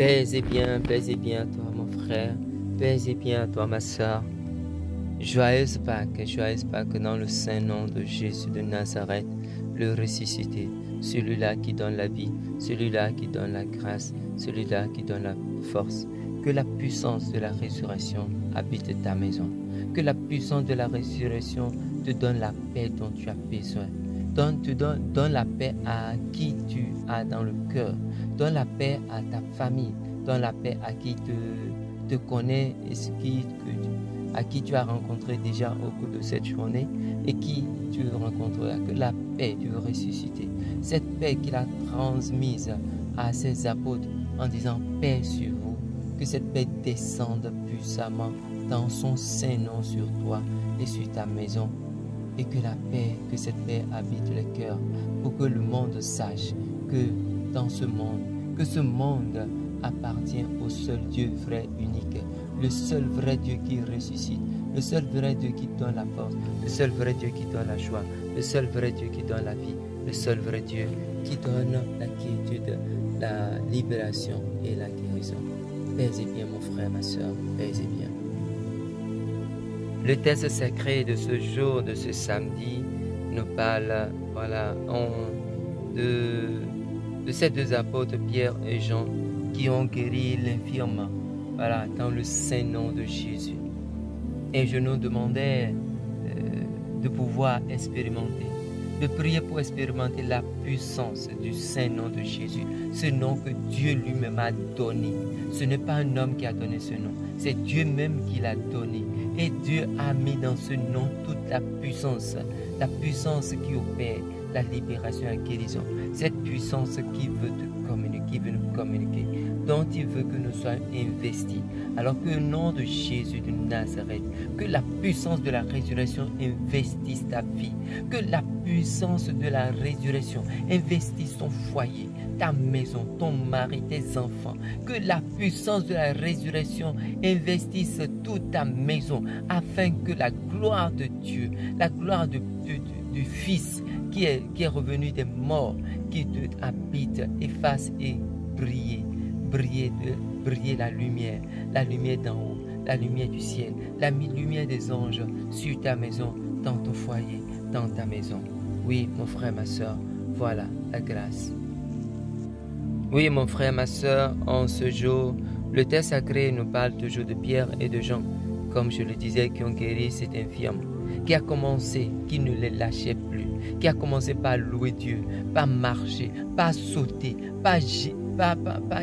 Paix et bien à toi mon frère, paix et bien à toi ma soeur. Joyeuse Pâques dans le saint nom de Jésus de Nazareth, le ressuscité, celui-là qui donne la vie, celui-là qui donne la grâce, celui-là qui donne la force. Que la puissance de la résurrection habite ta maison. Que la puissance de la résurrection te donne la paix dont tu as besoin. Donne la paix à qui tu as dans le cœur. Donne la paix à ta famille. Donne la paix à qui te connaît et à qui tu as rencontré déjà au cours de cette journée et qui tu rencontreras. Que la paix du ressuscité, cette paix qu'il a transmise à ses apôtres en disant paix sur vous, que cette paix descende puissamment dans son saint nom sur toi et sur ta maison. Et que cette paix habite les cœurs pour que le monde sache que dans ce monde, que ce monde appartient au seul Dieu vrai, unique, le seul vrai Dieu qui ressuscite, le seul vrai Dieu qui donne la force, le seul vrai Dieu qui donne la joie, le seul vrai Dieu qui donne la vie, le seul vrai Dieu qui donne la quiétude, la libération et la guérison. Paix et bien mon frère, ma soeur, paix et bien. Le texte sacré de ce jour, de ce samedi, nous parle de ces deux apôtres, Pierre et Jean, qui ont guéri l'infirme dans le saint nom de Jésus. Et je nous demandais de pouvoir expérimenter, de prier pour expérimenter la puissance du saint nom de Jésus, ce nom que Dieu lui-même a donné. Ce n'est pas un homme qui a donné ce nom, c'est Dieu même qui l'a donné. Et Dieu a mis dans ce nom toute la puissance qui opère la libération et la guérison. Cette puissance qui veut te communiquer, qui veut nous communiquer, dont il veut que nous soyons investis. Alors que le nom de Jésus de Nazareth, que la puissance de la résurrection investisse ta vie, que la puissance de la résurrection investisse ton foyer, ta maison, ton mari, tes enfants. Que la puissance de la résurrection investisse toute ta maison afin que la gloire de Dieu, la gloire du Fils qui est revenu des morts, qui te habite, efface et briller la lumière d'en haut, la lumière du ciel, la lumière des anges sur ta maison, dans ton foyer, dans ta maison. Oui, mon frère, ma soeur, voilà la grâce. Oui, mon frère, ma soeur, en ce jour, le texte sacré nous parle toujours de Pierre et de Jean, comme je le disais, qui ont guéri cet infirme, qui a commencé, qui ne les lâchait plus, qui a commencé par louer Dieu, par marcher, par sauter, par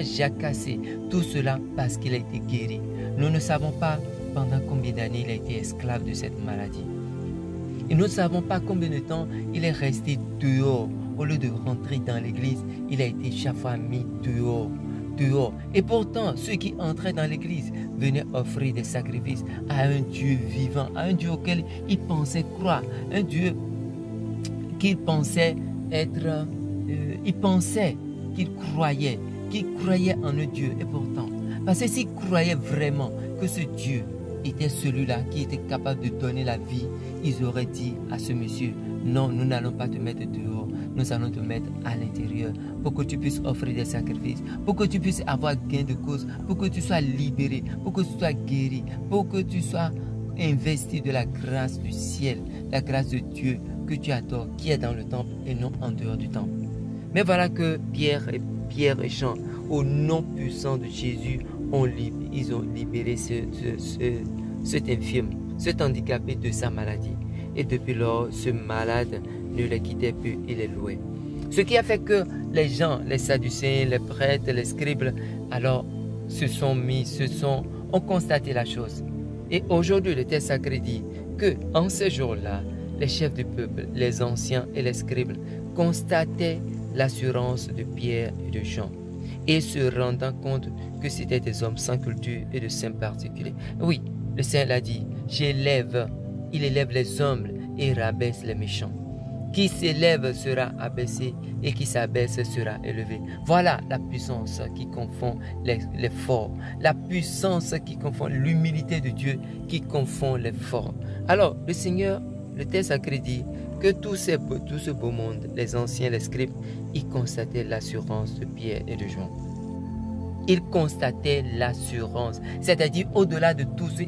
jacasser, tout cela parce qu'il a été guéri. Nous ne savons pas pendant combien d'années il a été esclave de cette maladie. Et nous ne savons pas combien de temps il est resté dehors. Au lieu de rentrer dans l'église, il a été chaque fois mis dehors. Et pourtant, ceux qui entraient dans l'église venaient offrir des sacrifices à un Dieu vivant, à un Dieu auquel ils pensaient croire, un Dieu qu'ils pensaient être, qu'ils croyaient en un Dieu. Et pourtant, parce que s'ils croyaient vraiment que ce Dieu était celui-là qui était capable de donner la vie, ils auraient dit à ce monsieur, non, nous n'allons pas te mettre dehors, nous allons te mettre à l'intérieur pour que tu puisses offrir des sacrifices, pour que tu puisses avoir gain de cause, pour que tu sois libéré, pour que tu sois guéri, pour que tu sois investi de la grâce du ciel, la grâce de Dieu que tu adores, qui est dans le temple et non en dehors du temple. Mais voilà que Pierre et Jean, au nom puissant de Jésus, ils ont libéré cet infirme, cet handicapé de sa maladie. Et depuis lors, ce malade ne les quittait plus, il les louait. Ce qui a fait que les gens, les sadducéens, les prêtres, les scribes, alors ont constaté la chose. Et aujourd'hui, le texte sacré dit que en ce jour-là, les chefs du peuple, les anciens et les scribes constataient l'assurance de Pierre et de Jean, et se rendant compte que c'était des hommes sans culture et de saints particuliers. Oui, le Seigneur l'a dit, il élève les humbles et rabaisse les méchants. Qui s'élève sera abaissé et qui s'abaisse sera élevé. Voilà la puissance qui confond les forts. La puissance qui confond l'humilité de Dieu qui confond les forts. Alors, le Seigneur, le texte sacré dit que tout ce beau monde, les anciens, les scribes, ils constataient l'assurance de Pierre et de Jean. ils constataient l'assurance. C'est-à-dire, au-delà de tout ce,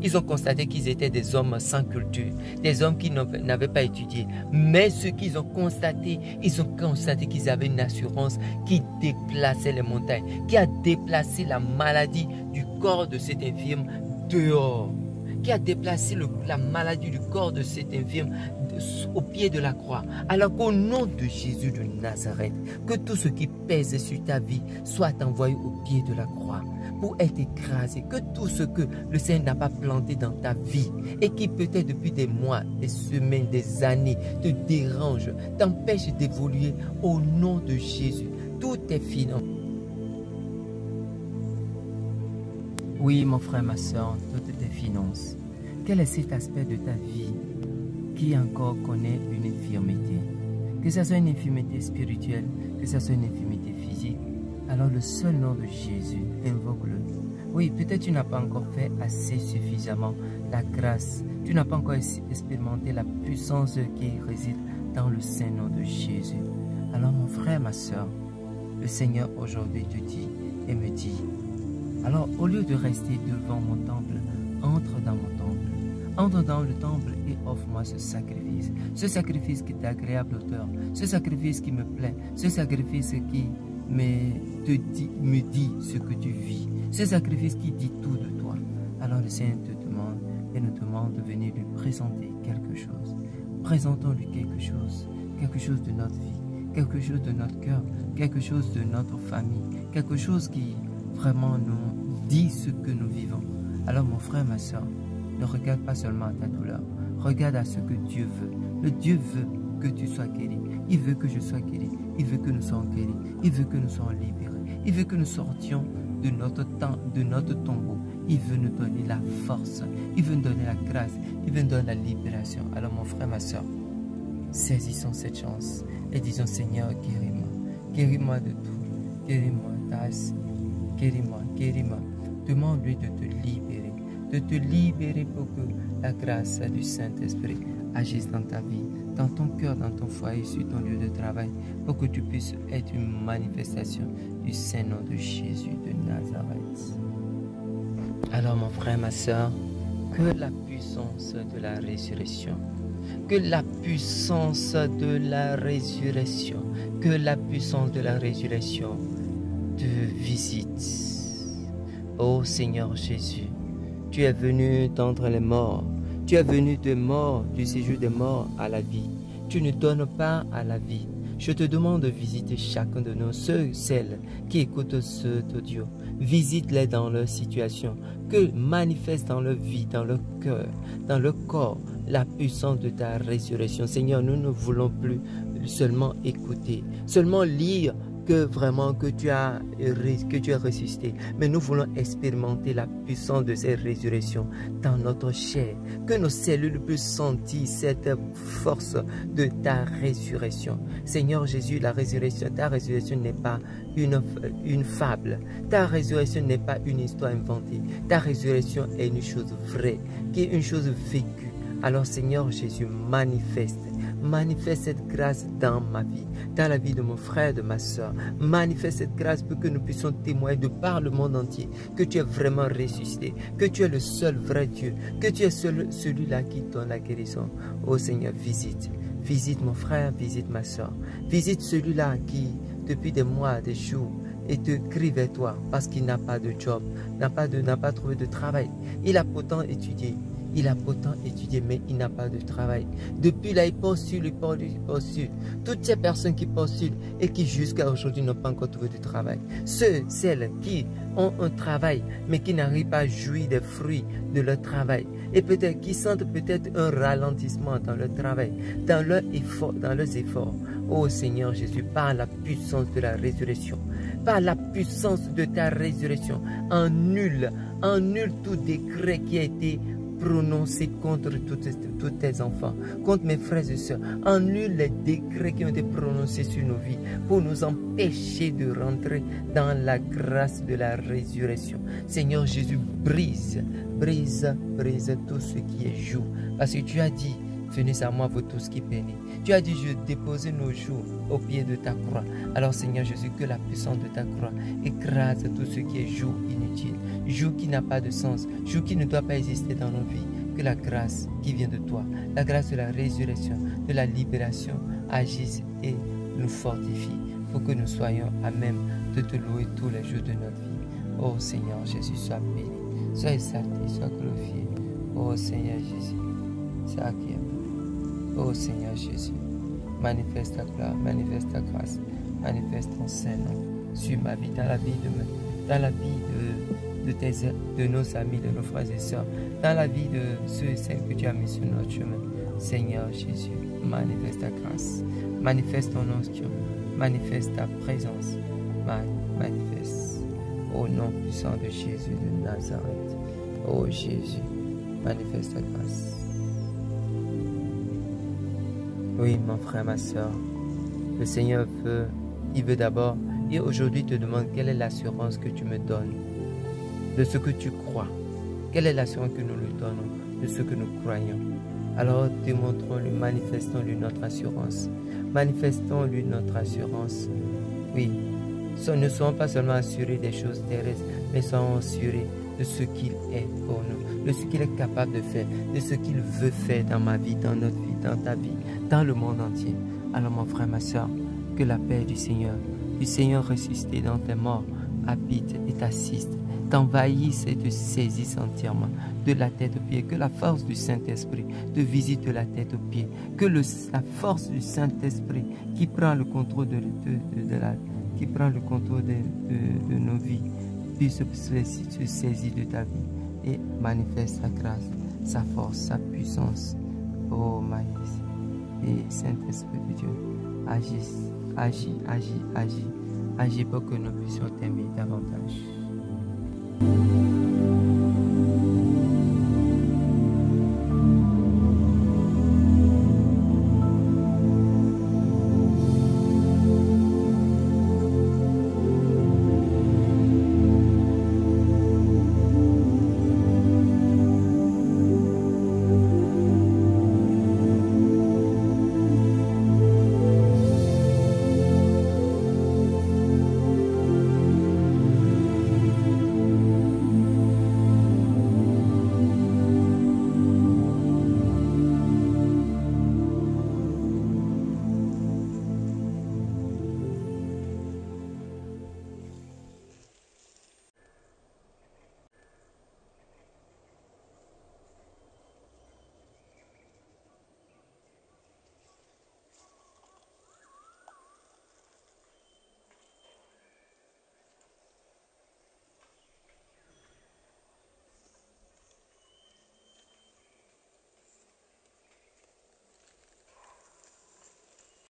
ils ont constaté qu'ils étaient des hommes sans culture, des hommes qui n'avaient pas étudié. Mais ce qu'ils ont constaté, ils ont constaté qu'ils avaient une assurance qui déplaçait les montagnes, qui a déplacé la maladie du corps de cet infirme dehors, qui a déplacé la maladie du corps de cet infirme au pied de la croix. Alors qu'au nom de Jésus de Nazareth, que tout ce qui pèse sur ta vie soit envoyé au pied de la croix pour être écrasé. Que tout ce que le Seigneur n'a pas planté dans ta vie et qui peut-être depuis des mois, des semaines, des années te dérange, t'empêche d'évoluer, au nom de Jésus, tout est fini. Oui, mon frère, ma soeur, toutes tes finances. Quel est cet aspect de ta vie qui encore connaît une infirmité? Que ce soit une infirmité spirituelle, que ce soit une infirmité physique, alors le seul nom de Jésus, invoque-le. Oui, peut-être tu n'as pas encore fait assez suffisamment la grâce. Tu n'as pas encore expérimenté la puissance qui réside dans le saint nom de Jésus. Alors mon frère, ma soeur, le Seigneur aujourd'hui te dit et me dit, alors au lieu de rester devant mon temple, entre dans mon temple. Entre dans le temple et offre-moi ce sacrifice qui est agréable au cœur, ce sacrifice qui me plaît, ce sacrifice qui me dit ce que tu vis, ce sacrifice qui dit tout de toi. Alors le Seigneur te demande et nous demande de venir lui présenter quelque chose. Présentons-lui quelque chose de notre vie, quelque chose de notre cœur, quelque chose de notre famille, quelque chose qui vraiment nous dit ce que nous vivons. Alors mon frère, ma soeur, ne regarde pas seulement à ta douleur, regarde à ce que Dieu veut. Le Dieu veut que tu sois guéri, il veut que je sois guéri, il veut que nous soyons guéris, il veut que nous soyons libérés, il veut que nous sortions de notre temps, de notre tombeau. Il veut nous donner la force, il veut nous donner la grâce, il veut nous donner la libération. Alors mon frère, ma soeur, saisissons cette chance et disons, Seigneur, guéris-moi, guéris-moi de tout, guéris-moi, guéris-moi, guéris-moi. Demande-lui de te libérer pour que la grâce du Saint-Esprit agisse dans ta vie, dans ton cœur, dans ton foyer, sur ton lieu de travail, pour que tu puisses être une manifestation du Saint-Nom de Jésus de Nazareth. Alors mon frère, ma soeur, que la puissance de la résurrection, que la puissance de la résurrection, que la puissance de la résurrection te visite. Ô Seigneur Jésus, tu es venu d'entre les morts, tu es venu de mort, du séjour des morts à la vie. Tu ne donnes pas à la vie. Je te demande de visiter chacun de nous, ceux, celles qui écoutent cet audio. Visite-les dans leur situation, que manifeste dans leur vie, dans leur cœur, dans leur corps, la puissance de ta résurrection. Seigneur, nous ne voulons plus seulement écouter, seulement lire que vraiment que tu as ressuscité, mais nous voulons expérimenter la puissance de cette résurrection dans notre chair, que nos cellules puissent sentir cette force de ta résurrection. Seigneur Jésus, la résurrection, ta résurrection n'est pas une fable, ta résurrection n'est pas une histoire inventée, ta résurrection est une chose vraie, qui est une chose vécue. Alors Seigneur Jésus, manifeste cette grâce dans ma vie, dans la vie de mon frère, de ma soeur. Manifeste cette grâce pour que nous puissions témoigner de par le monde entier que tu es vraiment ressuscité, que tu es le seul vrai Dieu, que tu es celui-là qui donne la guérison. Oh Seigneur, visite mon frère, visite ma soeur, visite celui-là qui, depuis des mois, des jours, et te crie vers toi parce qu'il n'a pas de job, n'a pas trouvé de travail. Il a pourtant étudié. Mais il n'a pas de travail. Depuis là, il postule. Toutes ces personnes qui postulent et qui jusqu'à aujourd'hui n'ont pas encore trouvé de travail. Celles qui ont un travail, mais qui n'arrivent pas à jouir des fruits de leur travail. Et peut-être qui sentent peut-être un ralentissement dans leur travail, dans leurs efforts. Oh Seigneur Jésus, par la puissance de la résurrection, par la puissance de ta résurrection, annule tout décret qui a été prononcé contre tous tes enfants, contre mes frères et sœurs. Annule les décrets qui ont été prononcés sur nos vies pour nous empêcher de rentrer dans la grâce de la résurrection. Seigneur Jésus, brise tout ce qui est joug. Parce que tu as dit Venez à moi, vous tous qui peinez. Tu as dit, je déposais nos jours au pied de ta croix. Alors Seigneur Jésus, que la puissance de ta croix écrase tout ce qui est jour inutile, jour qui n'a pas de sens, jour qui ne doit pas exister dans nos vies. Que la grâce qui vient de toi, la grâce de la résurrection, de la libération, agisse et nous fortifie pour que nous soyons à même de te louer tous les jours de notre vie. Oh Seigneur Jésus, sois béni, sois exalté, sois glorifié. Oh Seigneur Jésus, c'est à qui est. Oh Seigneur Jésus, manifeste ta gloire, manifeste ta grâce, manifeste ton Saint-Nom sur ma vie, dans la vie de nos amis, de nos frères et sœurs, dans la vie de ceux et celles que tu as mis sur notre chemin. Seigneur Jésus, manifeste ta grâce, manifeste ton onction, manifeste ta présence, manifeste au nom puissant de Jésus de Nazareth. Oh Jésus, manifeste ta grâce. Oui, mon frère, ma soeur, le Seigneur il veut d'abord, et aujourd'hui te demande quelle est l'assurance que tu me donnes de ce que tu crois. Quelle est l'assurance que nous lui donnons de ce que nous croyons? Alors démontrons-lui, manifestons-lui notre assurance. Manifestons-lui notre assurance. Oui, ne soyons pas seulement assurés des choses terrestres, mais soyons assurés de ce qu'il est pour nous, de ce qu'il est capable de faire, de ce qu'il veut faire dans ma vie, dans notre vie, dans ta vie, dans le monde entier. Alors mon frère, ma soeur, que la paix du Seigneur ressuscité dans tes morts, habite et t'assiste, t'envahisse et te saisisse entièrement, de la tête aux pieds, que la force du Saint-Esprit te visite de la tête aux pieds, que la force du Saint-Esprit qui prend le contrôle de nos vies puisse se saisir de ta vie et manifeste sa grâce, sa force, sa puissance. Oh Maïs et Saint-Esprit de Dieu, agis pour que nous puissions t'aimer davantage.